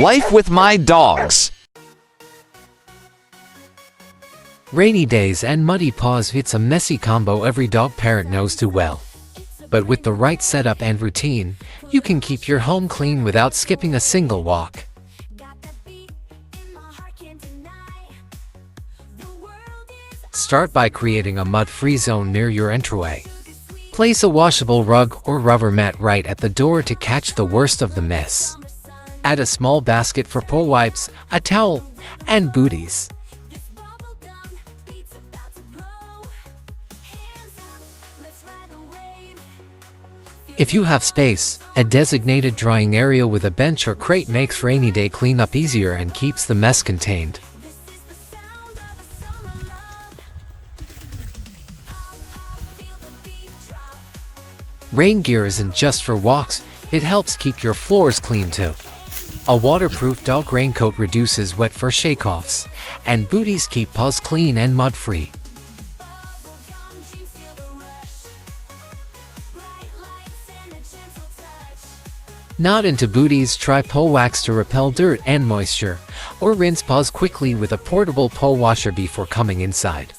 Life with my dogs. Rainy days and muddy paws, it's a messy combo every dog parent knows too well. But with the right setup and routine, you can keep your home clean without skipping a single walk. Start by creating a mud-free zone near your entryway. Place a washable rug or rubber mat right at the door to catch the worst of the mess. Add a small basket for paw wipes, a towel, and booties. If you have space, a designated drying area with a bench or crate makes rainy day cleanup easier and keeps the mess contained. Rain gear isn't just for walks, it helps keep your floors clean too. A waterproof dog raincoat reduces wet fur shakeoffs, and booties keep paws clean and mud-free. Not into booties? Try paw wax to repel dirt and moisture, or rinse paws quickly with a portable paw washer before coming inside.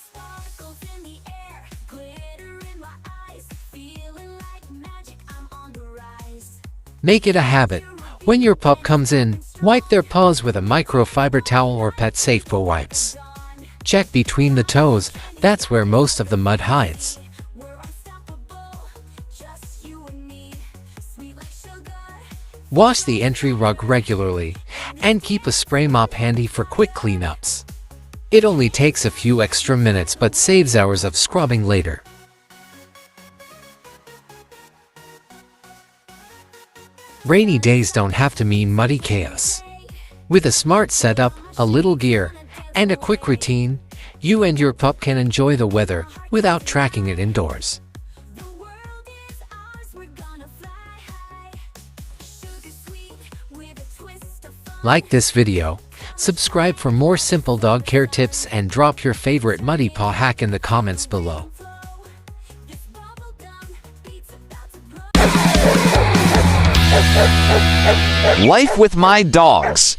Make it a habit. When your pup comes in, wipe their paws with a microfiber towel or pet-safe paw wipes. Check between the toes, that's where most of the mud hides. Wash the entry rug regularly, and keep a spray mop handy for quick cleanups. It only takes a few extra minutes but saves hours of scrubbing later. Rainy days don't have to mean muddy chaos. With a smart setup, a little gear, and a quick routine, you and your pup can enjoy the weather without tracking it indoors. Like this video, subscribe for more simple dog care tips, and drop your favorite muddy paw hack in the comments below. Life with my dogs.